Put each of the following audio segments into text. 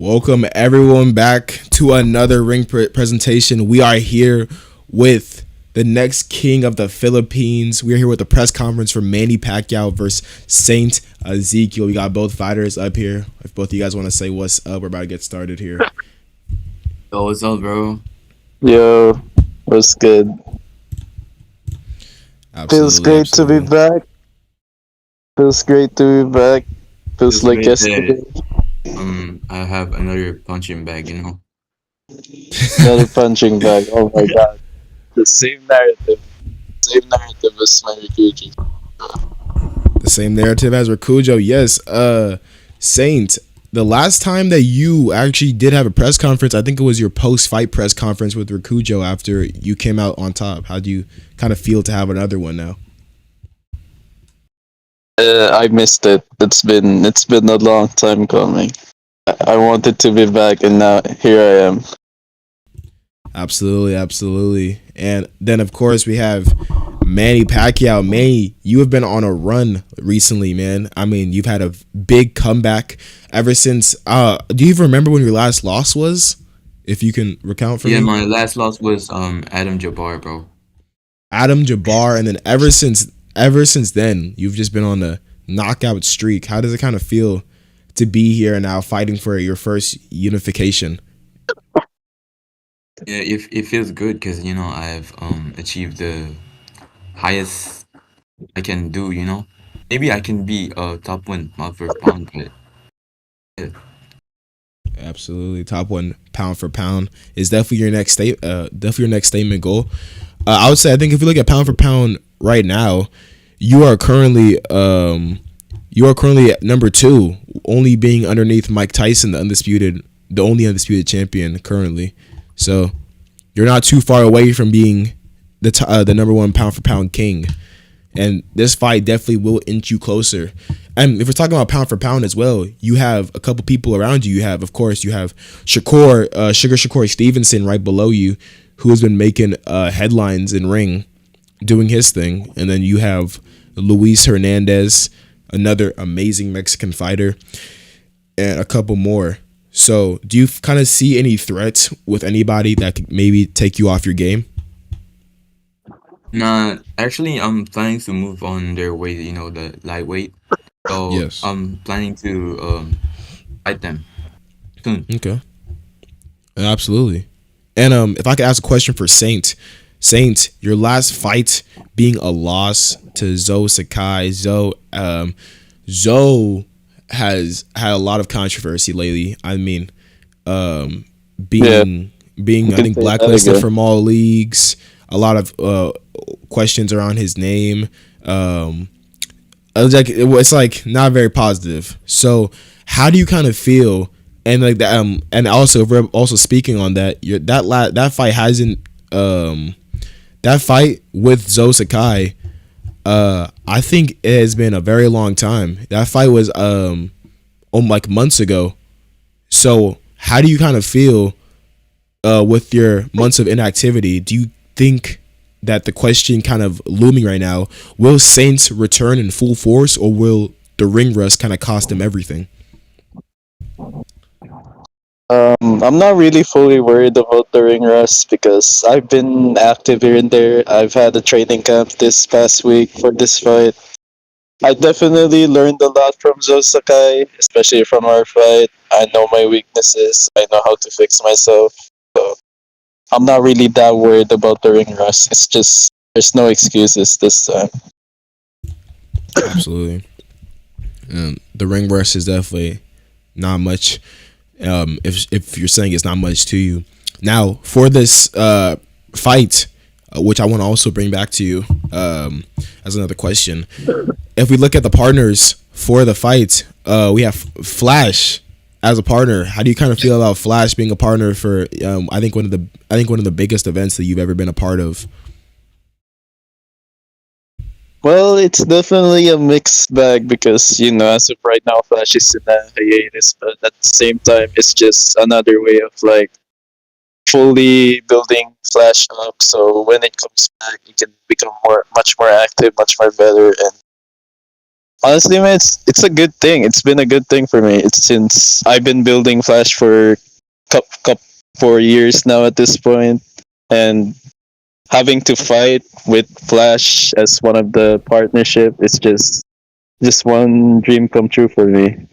Welcome everyone back to another ring presentation. We are here with the next king of the Philippines. We are here with the press conference for Manny Pacquiao versus Saint Ezekiel. We got both fighters up here. If both of you guys want to say what's up, we're about to get started here. Yo, what's up, bro? Yo, what's good? Feels Absolutely, great to be absolutely. back. Feels great to be back. Feels It's like great that yesterday. I have another punching bag. Another punching bag. Oh my god. The same narrative. Same narrative as my Ryuji. The same narrative as Rakujo. Yes, Saint. The last time that you actually did have a press conference, I think it was your post-fight press conference with Rakujo after you came out on top. How do you kind of feel to have another one now? I missed it. It's been a long time coming. I wanted to be back and now here I am. Absolutely, absolutely. And then of course we have Manny Pacquiao. Manny, you have been on a run recently, man. I mean, you've had a big comeback ever since do you even remember when your last loss was? If you can recount for Yeah, me. my last loss was Adam Jabbar, bro. Adam Jabbar, and then ever since then, you've just been on a knockout streak. How does it kind of feel to be here now fighting for your first unification? Yeah, it feels good because I've achieved the highest I can do. Maybe I can be top one pound for pound, but yeah, Absolutely, top one pound for pound is definitely your next definitely your next statement goal. I would say I think if you look at pound for pound right now, you are currently at number two, only being underneath Mike Tyson, the only undisputed champion currently. So you're not too far away from being the number one pound for pound king. And this fight definitely will inch you closer. And if we're talking about pound for pound as well, you have a couple people around you. Of course, you have Sugar Shakur Stevenson right below you, who has been making headlines in ring, doing his thing. And then you have Luis Hernandez, another amazing Mexican fighter, and a couple more. So, do you kind of see any threats with anybody that could maybe take you off your game? nah. Actually, I'm planning to move on their weight. The lightweight. So Yes. I'm planning to fight them soon. Okay. Absolutely. And if I could ask a question for Saint, your last fight being a loss to Zoe Sakai. Zoe has had a lot of controversy lately. I mean, um, Yeah, being you I can think say that blacklisted again. from all leagues. A lot of questions around his name. It's like not very positive. So how do you kind of feel? And like that, and also if we're also speaking on that, that fight hasn't that fight with Zoe Sakai. I think it has been a very long time. That fight was like months ago. So how do you kind of feel with your months of inactivity? Do you think that the question kind of looming right now, will Saints return in full force, or will the ring rust kind of cost them everything? I'm not really fully worried about the ring rust because I've been active here and there. I've had a training camp this past week for this fight. I definitely learned a lot from Joe Sakai, especially from our fight. I know my weaknesses. I know how to fix myself. So I'm not really that worried about the ring rust. It's just there's no excuses this time. Absolutely. The ring rust is definitely not much. If you're saying it's not much to you, now for this fight, which I want to also bring back to you as another question. If we look at the partners for the fight, we have Flash as a partner. How do you kind of feel about Flash being a partner for? I think one of the biggest events that you've ever been a part of. Well, it's definitely a mixed bag because as of right now, Flash is in a hiatus, but at the same time, it's just another way of like fully building Flash up. So when it comes back, it can become much more active, much more better, and Honestly, man, it's a good thing. It's been a good thing for me. It's since I've been building Flash for cup 4 years now at this point, and having to fight with Flash as one of the partnership is just one dream come true for me.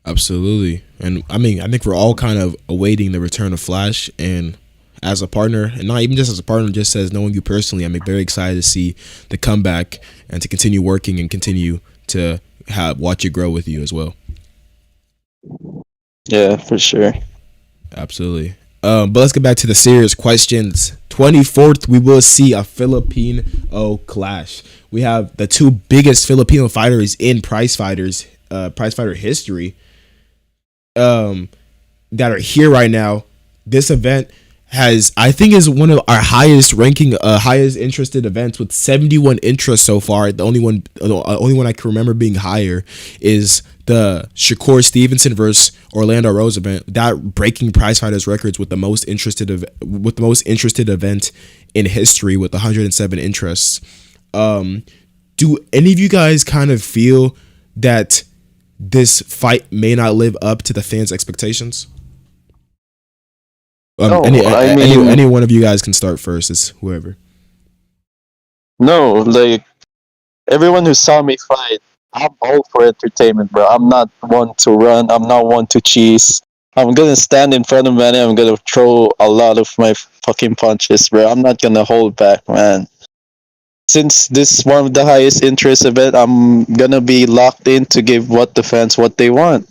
Absolutely. And I mean, I think we're all kind of awaiting the return of Flash. And as a partner, and not even just as a partner, just as knowing you personally, I'm very excited to see the comeback and to continue working and continue to watch it grow with you as well. Yeah, for sure. Absolutely. But let's get back to the serious questions. 24th, we will see a Filipino clash. We have the two biggest Filipino fighters in prize fighter history, um, that are here right now. This event has, I think, is one of our highest ranking, highest interested events with 71 interests so far. The only one I can remember being higher is the Shakur Stevenson versus Orlando Rose event. That breaking prize fighters records with the most interested event in history with 107 interests. Do any of you guys kind of feel that this fight may not live up to the fans' expectations? No, I mean, Any one of you guys can start first. It's whoever. no, like everyone who saw me fight, I'm all for entertainment, bro. I'm not one to run. I'm not one to cheese. I'm gonna stand in front of Manny. I'm gonna throw a lot of my fucking punches, bro. I'm not gonna hold back, man. Since this is one of the highest interest event, I'm gonna be locked in to give what the fans what they want.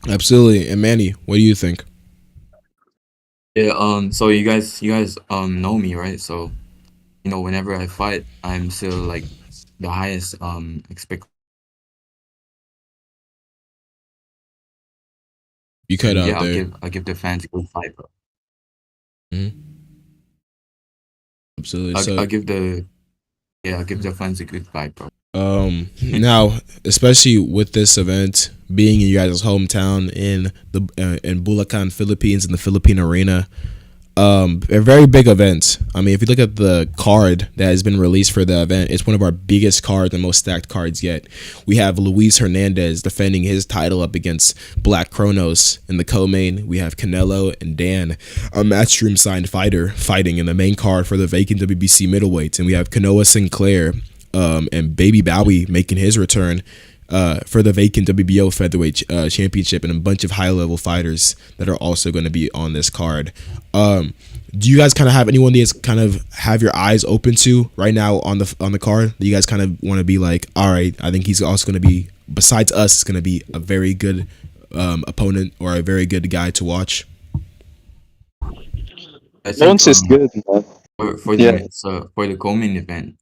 Absolutely. And Manny, what do you think? Yeah, so you guys know me, right? So, whenever I fight, I'm still like the highest expectation. You cut out Yeah, I'll there. give the fans a good fight, bro. Hmm. Absolutely. I'll, So, I'll give the yeah, I'll give the fans a good fight, bro. now, especially with this event being in you guys' hometown in the in Bulacan, Philippines, in the Philippine Arena, a very big event. I mean, if you look at the card that has been released for the event, it's one of our biggest cards and most stacked cards yet. We have Luis Hernandez defending his title up against Black Kronos in the co-main. We have Canelo and Dan, a matchroom signed fighter, fighting in the main card for the vacant WBC middleweight, and we have Kanoa Sinclair, and Baby Bowie making his return, for the vacant WBO featherweight championship, and a bunch of high level fighters that are also going to be on this card. Do you guys kind of have anyone that you kind of have your eyes open to right now on the card that you guys kind of want to be like, all right, I think he's also going to be, besides us, going to be a very good opponent or a very good guy to watch? I think Bones is good, man. Yeah, for the Coleman event,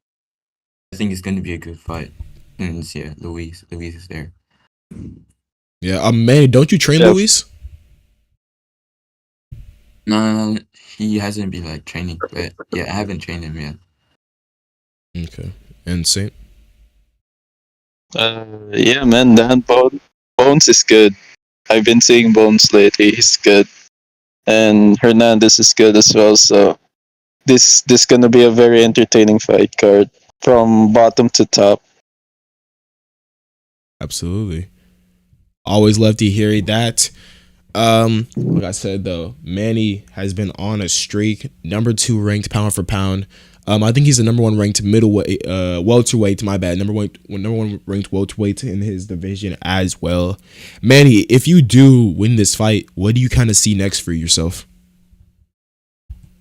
I think it's gonna be a good fight. Since yeah, Luis is there. Yeah, man, don't you train yeah. Luis? No, he hasn't been like training, but yeah, I haven't trained him yet. Okay, and Saint. Yeah, man. Bones is good. I've been seeing Bones lately. He's good, and Hernandez is good as well. So this gonna be a very entertaining fight card from bottom to top. Absolutely. Always love to hear that. Like I said though, Manny has been on a streak. Number 2 ranked pound for pound. I think he's the number 1 ranked middleweight, welterweight. My bad. Number one ranked welterweight in his division as well. Manny, if you do win this fight, what do you kind of see next for yourself?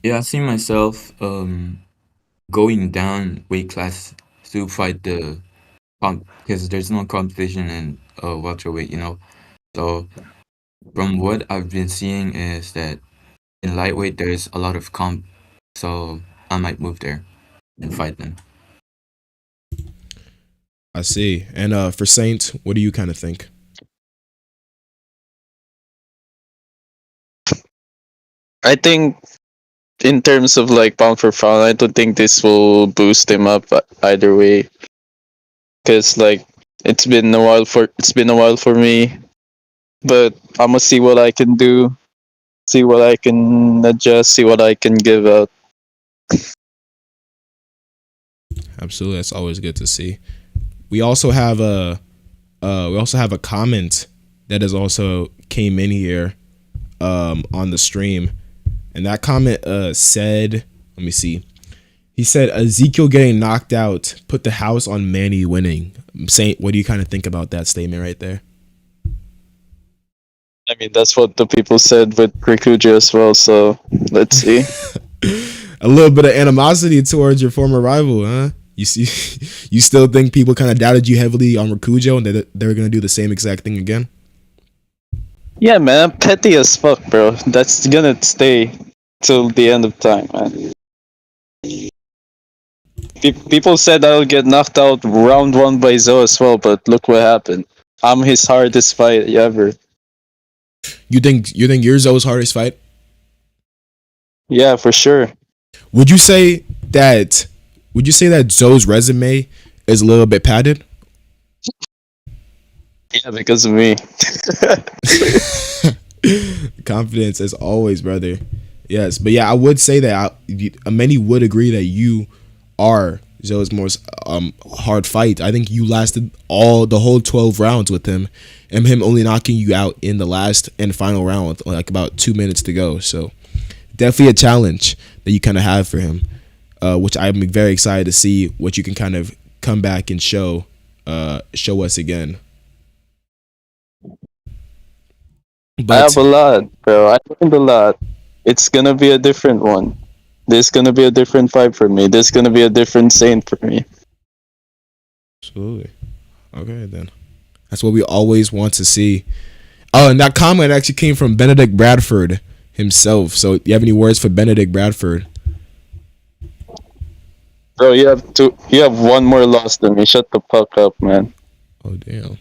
Yeah, I see myself going down weight class to fight the because there's no competition in welterweight, So from what I've been seeing is that in lightweight there's a lot of comp, so I might move there and fight them. I see. And for Saint, what do you kind of think? I think in terms of like pound for pound, I don't think this will boost him up either way. Cause like it's been a while for me, but I'm gonna see what I can do, see what I can adjust, see what I can give out. Absolutely, that's always good to see. We also have a comment that has also came in here on the stream, and that comment said, let me see. He said Ezekiel getting knocked out put the house on Manny winning. Saint, what do you kind of think about that statement right there? I mean, that's what the people said with Rikuja as well. So let's see. A little bit of animosity towards your former rival, huh? You see, you still think people kind of doubted you heavily on Rakujo and that they're gonna do the same exact thing again? Yeah, man, I'm petty as fuck, bro. That's gonna stay till the end of time, man. People said I'll get knocked out round one by Zoe as well, but look what happened. I'm his hardest fight ever. You think you're Zoe's hardest fight? Yeah, for sure. Would you say that Zoe's resume is a little bit padded? Yeah, because of me. Confidence as always, brother. Yes, but yeah, I would say that many would agree that you are Zoe's most hard fight. I think you lasted the whole 12 rounds with him, and him only knocking you out in the last and final round with like about 2 minutes to go. So definitely a challenge that you kind of have for him, which I'm very excited to see what you can kind of come back and show us again. But I have a lot, bro. I learned a lot. It's gonna be a different one. There's gonna be a different fight for me. There's gonna be a different Saint for me. Absolutely. Okay, then. That's what we always want to see. Oh, and that comment actually came from Benedict Bradford himself. So, do you have any words for Benedict Bradford? Bro, you have one more loss than me. Shut the fuck up, man. Oh, damn.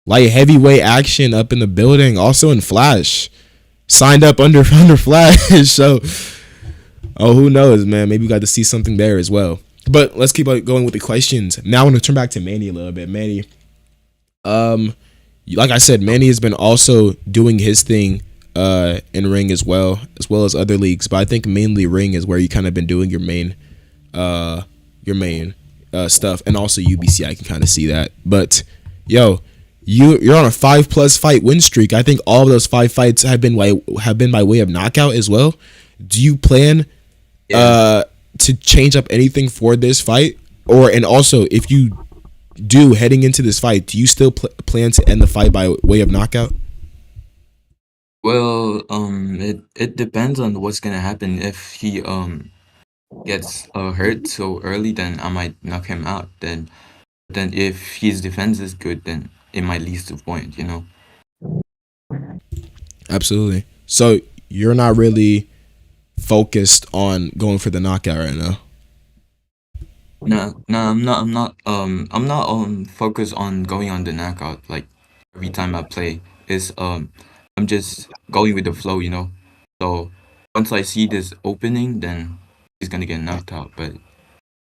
Light heavyweight action up in the building. Also in Flash. Signed up under Flash. So, who knows, man? Maybe we got to see something there as well. But let's keep going with the questions. Now I want to turn back to Manny a little bit. Manny, like I said, Manny has been also doing his thing in ring as well as other leagues. But I think mainly ring is where you kind of been doing your main stuff, and also UBC. I can kind of see that. But yo, you're on a 5+ fight win streak. I think all of those 5 fights have been by way of knockout as well. Do you plan to change up anything for this fight, and also if you do heading into this fight, do you still plan to end the fight by way of knockout? Well, it depends on what's gonna happen. If he gets hurt so early, then I might knock him out. Then if his defense is good, then it might lead to point. Absolutely. So you're not really focused on going for the knockout right now. No, I'm not focused on going on the knockout. Like every time I play, I'm just going with the flow. So once I see this opening, then he's gonna get knocked out. But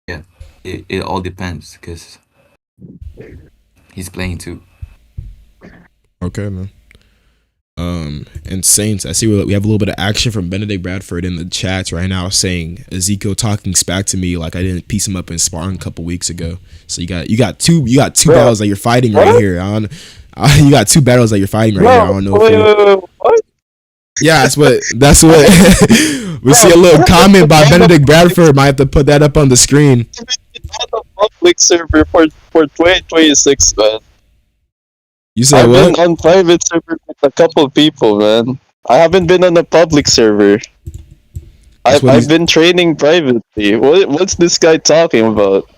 yeah, it all depends because he's playing too. Okay, man. And Saints, I see we have a little bit of action from Benedict Bradford in the chats right now, saying Ezekiel talking back to me like I didn't piece him up in sparring a couple weeks ago. So you got two battles that you're fighting right here. You got 2 battles that you're fighting right here. I don't know. What? Yeah, that's what we see. A little comment by Benedict Bradford. Might have to put that up on the screen. On the public server for 2026, man. You said I've what? been on private server with a couple people, man. I haven't been on a public server. I've been training privately. What's this guy talking about?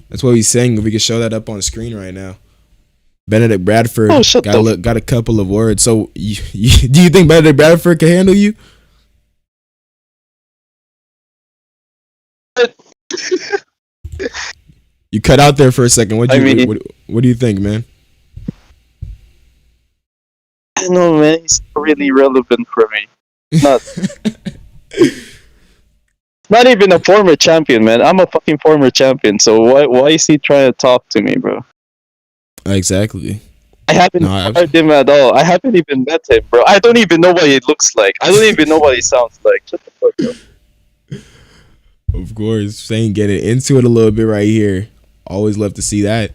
That's what he's saying. If we could show that up on the screen right now. Benedict Bradford got a couple of words. So, do you think Benedict Bradford can handle you? You cut out there for a second. What do you think, man? I don't know, man. He's not really relevant for me. Not even a former champion, man. I'm a fucking former champion. So why is he trying to talk to me, bro? Exactly. I haven't heard him at all. I haven't even met him, bro. I don't even know what he looks like. I don't even know what he sounds like. Shut the fuck up. Of course, saying getting into it a little bit right here. Always love to see that.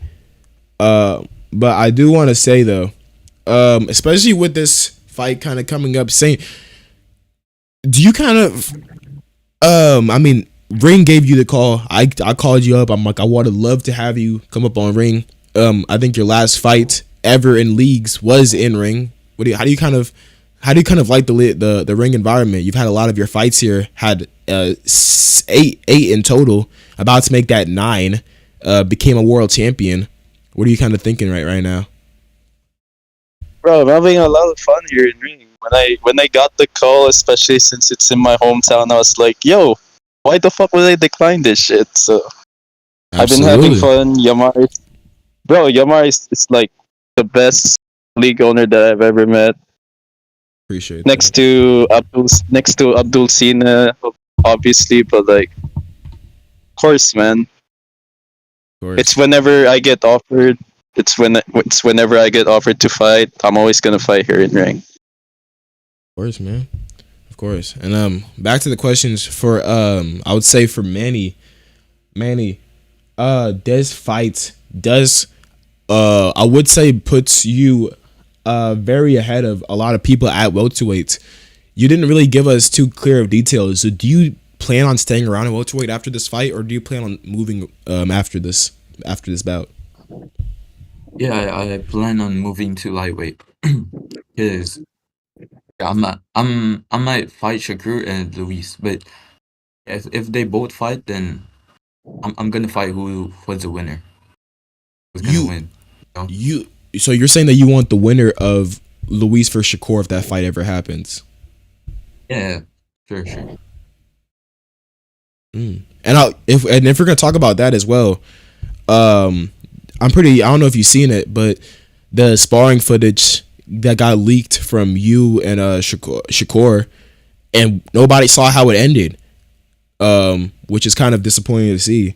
But I do want to say though, especially with this fight kind of coming up, saying, do you kind of, I mean, Ring gave you the call. I called you up. I'm like, I would have loved to have you come up on Ring. I think your last fight ever in leagues was in Ring. How do you kind of like the Ring environment? You've had a lot of your fights here, had eight in total, about to make that 9. Became a world champion. What are you kind of thinking right now? Bro, I'm having a lot of fun here in Ring. When I got the call, especially since it's in my hometown, I was like, yo, why the fuck would I decline this shit? So I've been having fun. Yamar is like the best league owner that I've ever met. Appreciate next that. next to Abdul Sina, obviously, but like, of course, man. Of course. It's whenever I get offered. It's whenever I get offered to fight. I'm always gonna fight here in Ring. Of course, man. Of course. And back to the questions for I would say for Manny, this fight does I would say puts you very ahead of a lot of people at welterweight. You didn't really give us too clear of details. So do you plan on staying around at welterweight after this fight, or do you plan on moving after this bout? Yeah, I plan on moving to lightweight because I might fight Shakur and Luis, but if they both fight, then I'm gonna fight who was the winner. Who's gonna win? So you're saying that you want the winner of Luis for Shakur if that fight ever happens? Yeah, sure. And if we're gonna talk about that as well, I don't know if you've seen it, but the sparring footage that got leaked from you and Shakur, and nobody saw how it ended, which is kind of disappointing to see.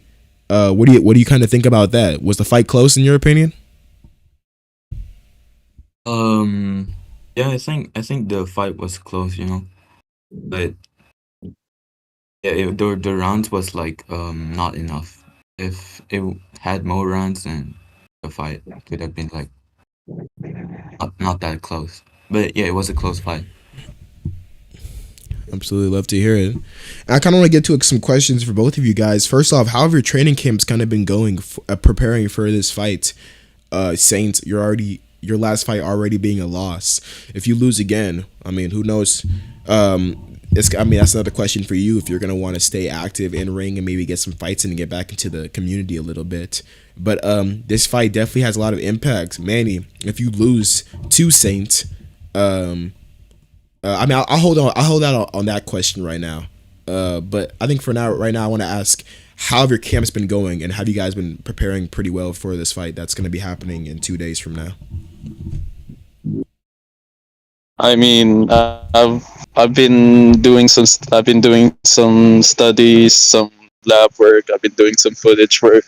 What do you kind of think about that? Was the fight close in your opinion? Yeah, I think the fight was close, but yeah, the rounds was like not enough. If it had more rounds, then the fight could have been like not that close. But yeah, it was a close fight. Absolutely love to hear it. And I kind of want to get to some questions for both of you guys. First off, how have your training camps kind of been going, preparing for this fight? Saints, your last fight already being a loss. If you lose again, I mean, who knows? That's another question for you. If you're gonna want to stay active in ring and maybe get some fights in and get back into the community a little bit. But this fight definitely has a lot of impact. Manny, if you lose to Saint, I'll hold out on that question right now. But I think right now, I want to ask, how have your camps been going, and have you guys been preparing pretty well for this fight that's going to be happening in 2 days from now? I mean, I've been doing some studies, some lab work. I've been doing some footage work.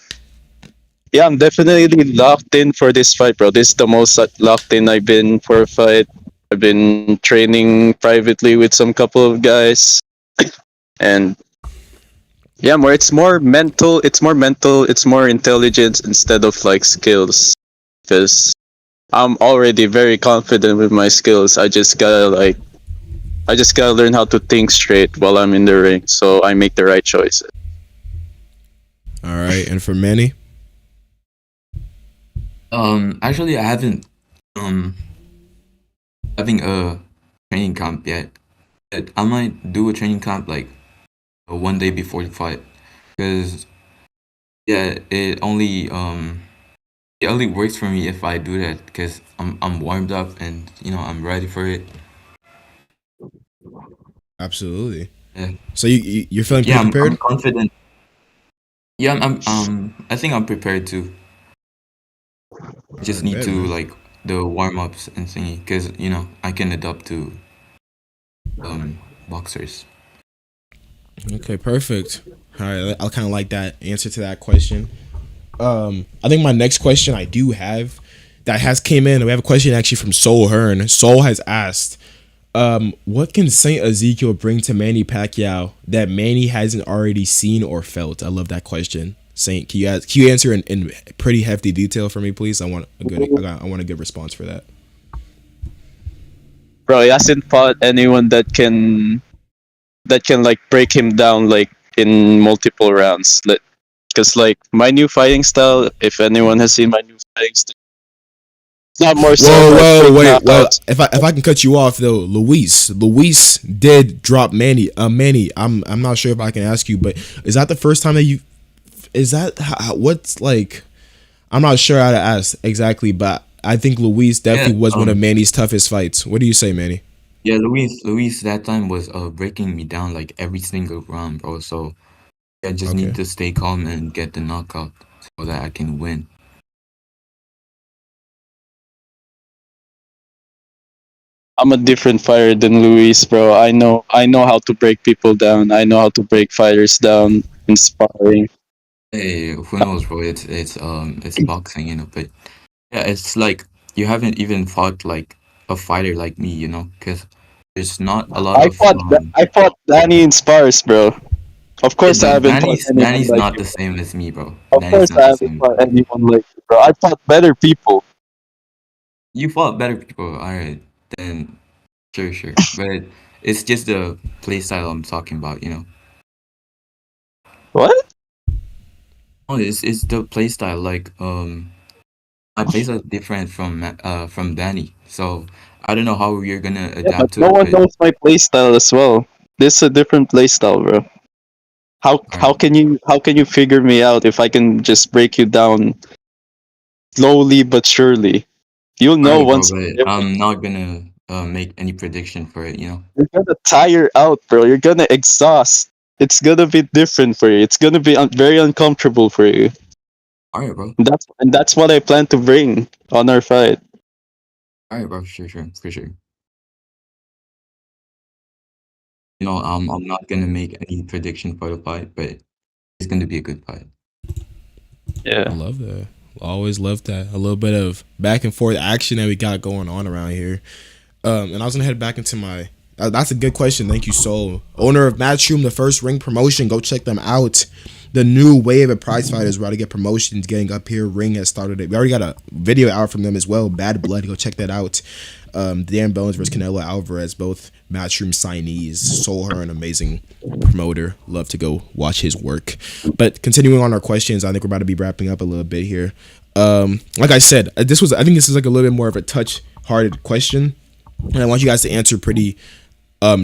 Yeah, I'm definitely locked in for this fight, bro. This is the most locked in I've been for a fight. I've been training privately with some couple of guys, and yeah, it's more mental. It's more intelligence instead of like skills, because I'm already very confident with my skills. I just gotta learn how to think straight while I'm in the ring, so I make the right choices. All right, and for Manny, actually, I haven't having a training camp yet. But I might do a training camp like 1 day before the fight, because yeah, it only works for me if I do that, because I'm warmed up and I'm ready for it. absolutely. Yeah. So you're feeling pretty I'm prepared? confident. Yeah, I think I'm prepared too. Just need to like the warm ups and thingy, because I can adapt to boxers. Okay, perfect. All right, I'll kind of like that answer to that question. I think my next question I do have that has came in. We have a question actually from Soul Hearn. Soul has asked, What can Saint Ezekiel bring to Manny Pacquiao that Manny hasn't already seen or felt? I love that question. Saint, can you answer in pretty hefty detail for me, please? I want a good response for that. Bro, he hasn't fought anyone that can like break him down like in multiple rounds. Because like my new fighting style, if anyone has seen my new fighting style, it's not more so Whoa, like whoa, quick wait, well, knockouts. if I can cut you off though, Luis did drop Manny. Manny, I'm not sure if I can ask you, but is that the first time that you? Is that what's like? I'm not sure how to ask exactly, but I think Luis Yeah, definitely was one of Manny's toughest fights. What do you say, Manny? yeah, Luis that time was breaking me down like every single round, bro. So I just need Okay. to stay calm and get the knockout so that I can win. I'm a different fighter than Luis, bro. I know how to break people down. I know how to break fighters down in sparring. Hey, who knows, bro? It's boxing, but yeah, it's like you haven't even fought like a fighter like me, because there's not a lot of I fought Danny in spars, bro. Of yeah, course I haven't fought anyone Danny's like not you. the same as me, bro. Of Danny's course not I the haven't same. fought anyone like you, bro. I fought better people. You fought better people, all right? Then sure, sure. But it's just the play style I'm talking about. What? Oh, it's the play style. Like my plays are different from Danny, so I don't know how you're gonna Yeah, but adapt to no it. one But knows my playstyle as well. This is a different playstyle, bro. all right, How can you figure me out if I can just break you down slowly but surely? You'll all know right, bro. once But I'm not gonna make any prediction for it. you're gonna tire out, bro. You're gonna exhaust. It's gonna be different for you. It's gonna be very uncomfortable for you. All right, bro. That's what I plan to bring on our fight. All right, bro. Sure, sure, for sure. I'm not gonna make any prediction for the fight, but it's gonna be a good fight. I Yeah. love that. Always love that. A little bit of back and forth action that we got going on around here. And I was gonna head back into my. That's a good question. Thank you, Soul. Owner of Matchroom, the first ring promotion. Go check them out. The new wave of prize fighters about to get promotions getting up here. Ring has started it. We already got a video out from them as well. Bad Blood. Go check that out. Dan Bones versus Canelo Alvarez, both Matchroom signees. Soul, her an amazing promoter. Love to go watch his work. But continuing on our questions, I think we're about to be wrapping up a little bit here. Like I said, I think this is like a little bit more of a touch-hearted question, and I want you guys to answer pretty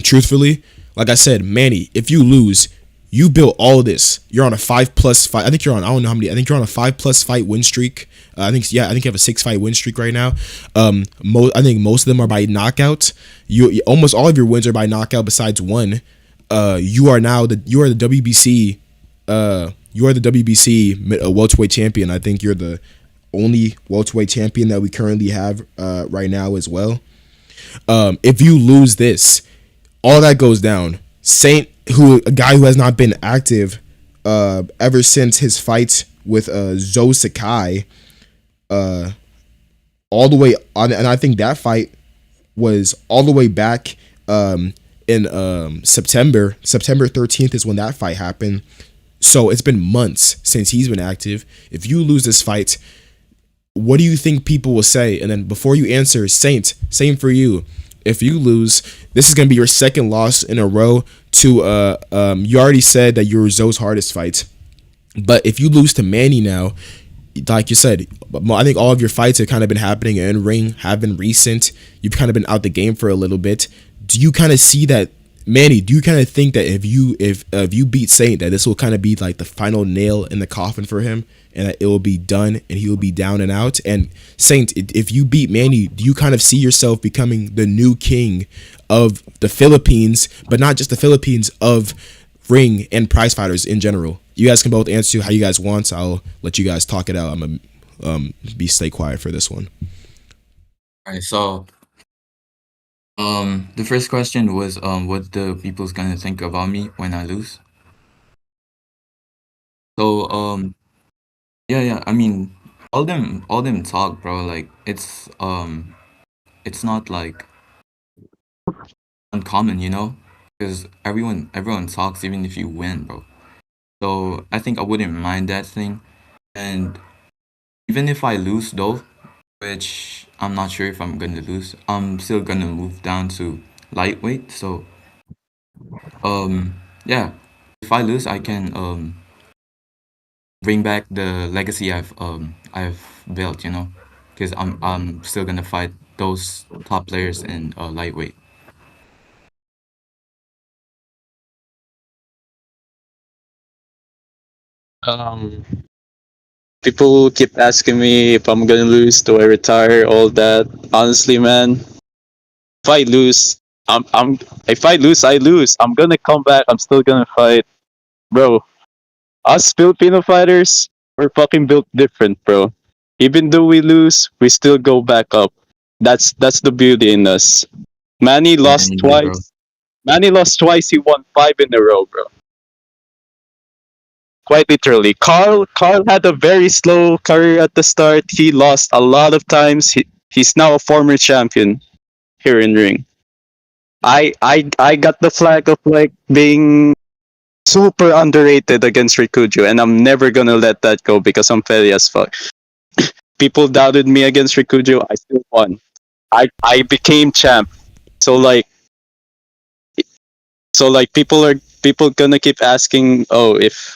truthfully. Like I said, Manny, if you lose, you built all of this. You're on a 5+ fight. I think you're on. I don't know how many. I think you're on a 5+ fight win streak. I think you have a 6 fight win streak right now. I think most of them are by knockout. Almost all of your wins are by knockout, besides one. You are the WBC. You are the WBC welterweight champion. I think you're the only welterweight champion that we currently have right now as well. If you lose this, all that goes down. Saint, a guy who has not been active ever since his fight with Zo Sakai, all the way on, and I think that fight was all the way back in September 13th is when that fight happened. So it's been months since he's been active. If you lose this fight, what do you think people will say? And then before you answer, Saint, same for you. If you lose, this is gonna be your second loss in a row to you already said that you're Zoe's hardest fight. But if you lose to Manny now, like you said, I think all of your fights have kind of been happening in ring, have been recent. You've kind of been out the game for a little bit. Do you kind of see that, Manny? Do you kind of think that if you beat Saint, that this will kind of be like the final nail in the coffin for him, and that it will be done, and he will be down and out? And Saint, if you beat Manny, do you kind of see yourself becoming the new king of the Philippines, but not just the Philippines, of ring and prize fighters in general? You guys can both answer how you guys want. So I'll let you guys talk it out. I'm gonna stay quiet for this one. All right, so the first question was what the people's gonna think about me when I lose. So yeah, yeah. I mean, all them talk, bro. Like it's not like uncommon, you know, because everyone talks even if you win, bro. So I think I wouldn't mind that thing. And even if I lose though, which I'm not sure if I'm gonna lose, I'm still gonna move down to lightweight. So yeah, if I lose, I can bring back the legacy I've built, you know, because I'm still gonna fight those top players in lightweight. Um, People keep asking me if I'm gonna lose, do I retire, all that. Honestly, man, if I lose, I'm if I lose, I lose. I'm gonna come back. I'm still gonna fight, bro. Us Filipino fighters, we're fucking built different, bro. Even though we lose, we still go back up. That's the beauty in us. Manny Yeah, lost indeed, bro. twice. Manny lost twice. He won five in a row, bro. Quite literally. Carl had a very slow career at the start. He lost a lot of times. He's now a former champion here in ring. I got the flag of like being super underrated against Rikuju, and I'm never gonna let that go because I'm petty as fuck. People doubted me against Rikuju. I still won. I became champ. So like people gonna keep asking, oh, if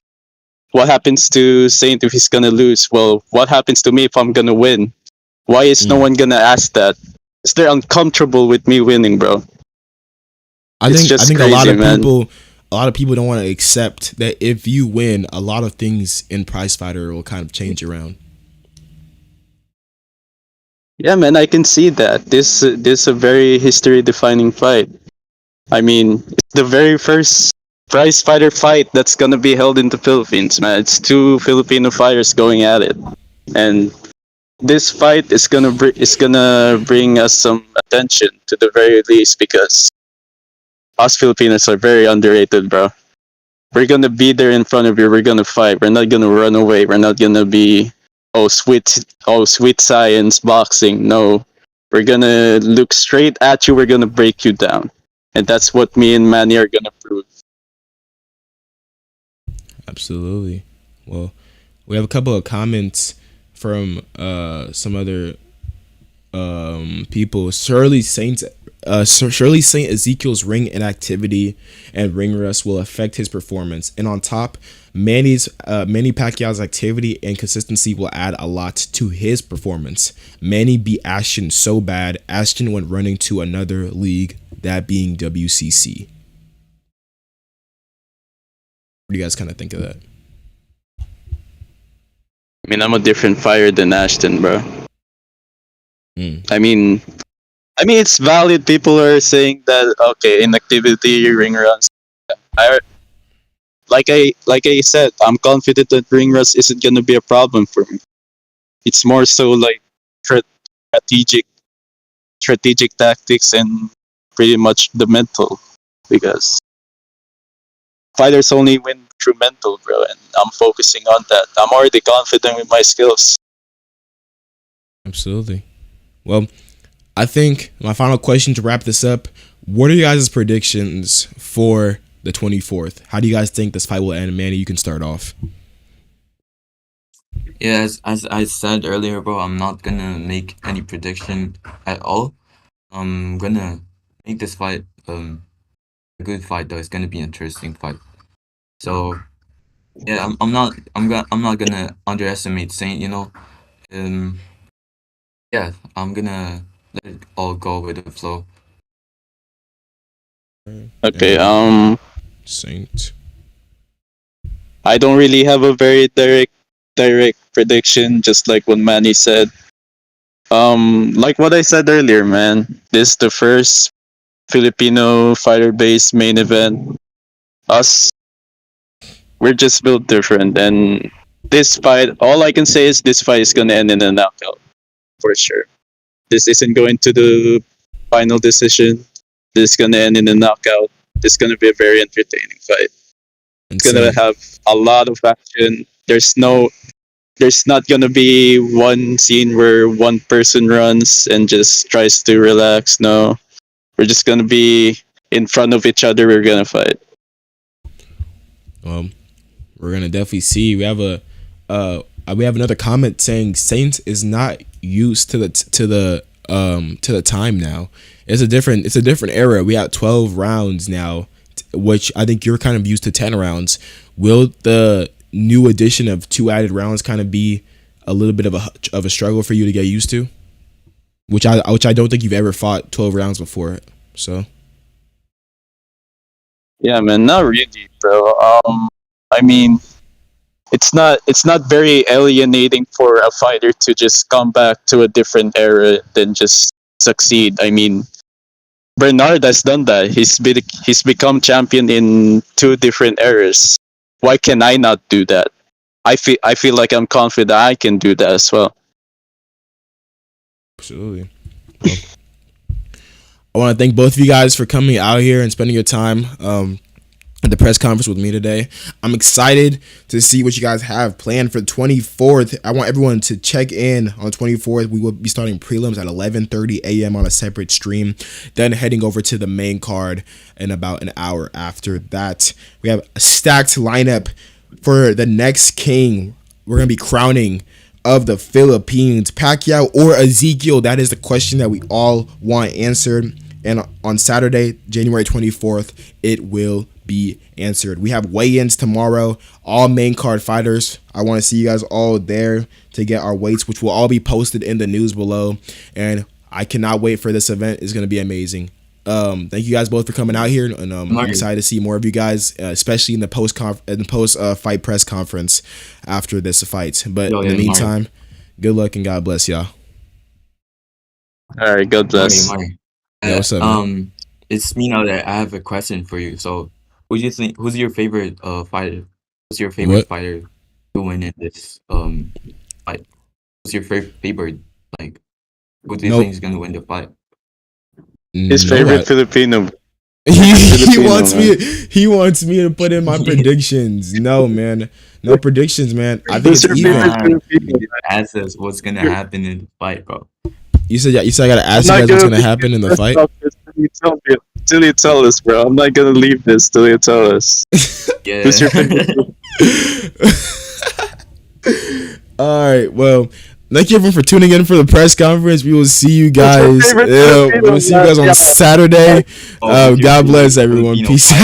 what happens to Saint if he's gonna lose? Well, what happens to me if I'm gonna win? Why is no Mm. one gonna ask that? Is they're uncomfortable with me winning, bro? I It's think I just think crazy, man. a lot of people don't want to accept that if you win, a lot of things in Prize Fighter will kind of change around. Yeah, man, I can see that. This is a very history defining fight. I mean, it's the very first prize fighter fight that's gonna be held in the Philippines, man. It's two Filipino fighters going at it, and this fight is gonna bring us some attention to the very least because us Filipinos are very underrated, bro. We're gonna be there in front of you. We're gonna fight. We're not gonna run away. We're not gonna be sweet science boxing. No, we're gonna look straight at you. We're gonna break you down, and that's what me and Manny are gonna prove. Absolutely. Well, we have a couple of comments from some other people. Shirley Saint Ezekiel's ring inactivity and ring rust will affect his performance. And on top, Manny Pacquiao's activity and consistency will add a lot to his performance. Manny beat Ashton so bad, Ashton went running to another league, that being WCC. What do you guys kind of think of that? I mean, I'm a different fighter than Ashton, bro. Mm. I mean, it's valid. People are saying that okay, inactivity, ring runs. I like I said, I'm confident that ring rust isn't gonna be a problem for me. It's more so like strategic strategic tactics and pretty much the mental because fighters only win through mental, bro, and I'm focusing on that. I'm already confident with my skills. Absolutely. Well, I think my final question to wrap this up: what are you guys' predictions for the 24th? How do you guys think this fight will end? Manny, you can start off. Yeah, as I said earlier, bro, I'm not gonna make any prediction at all. I'm gonna make this fight a good fight though. It's gonna be an interesting fight. So yeah, I'm not gonna underestimate Saint, you know. Um yeah, I'm gonna let it all go with the flow. Okay, And Saint. I don't really have a very direct prediction, just like what Manny said. Like what I said earlier, man. This is the first Filipino fighter based main event. Us, we're just built different, and this fight, all I can say is this fight is gonna end in a knockout for sure. This isn't going to the final decision. This is gonna end in a knockout. This is gonna be a very entertaining fight. And It's gonna Saint. have a lot of action. There's not gonna be one scene where one person runs and just tries to relax. No, We're just gonna be in front of each other. We're gonna fight. We're gonna definitely see. We have another comment saying Saints is not used to the time now. It's a different era. We have 12 rounds now, which I think you're kind of used to 10 rounds. Will the new addition of 2 added rounds kind of be a little bit of a struggle for you to get used to? Which I don't think you've ever fought 12 rounds before. So Yeah, man, not really, bro. I mean, it's not very alienating for a fighter to just come back to a different era than just succeed. I mean, Bernard has done that. He's become champion in 2 different eras. Why can I not do that? I feel like I'm confident I can do that as well. absolutely. Well, I want to thank both of you guys for coming out here and spending your time at the press conference with me today. I'm excited to see what you guys have planned for the 24th. I want everyone to check in on 24th. We will be starting prelims at 11:30 a.m. on a separate stream, then heading over to the main card in about an hour after that. We have a stacked lineup for the next king. We're going to be crowning of the Philippines, Pacquiao or Ezekiel. That is the question that we all want answered. And on Saturday, January 24th, it will be answered. We have weigh-ins tomorrow, all main card fighters. I want to see you guys all there to get our weights, which will all be posted in the news below. And I cannot wait for this event. It's going to be amazing. Thank you guys both for coming out here, and I'm excited to see more of you guys, especially in the post fight press conference after this fight. But in the meantime, good luck and God bless y'all. All right, God bless. Yeah, what's up, man? It's me now that I have a question for you. So, what do you think? Who's your favorite fighter? Who's your favorite fighter to win in this fight? Who's your favorite? Like, who do you think is gonna win the fight? His favorite Filipino. He wants me to put in my predictions. No, man. No predictions, man. I think it's even. Ask us what's gonna happen in the fight, bro. You said I gotta ask you guys what's gonna happen in the fight. Till you tell us, bro. I'm not gonna leave this till you tell us. Yeah. Who's your favorite? All right. Well, thank you everyone for tuning in for the press conference. We will see you guys. We'll see you guys on Saturday. God bless everyone. Peace out.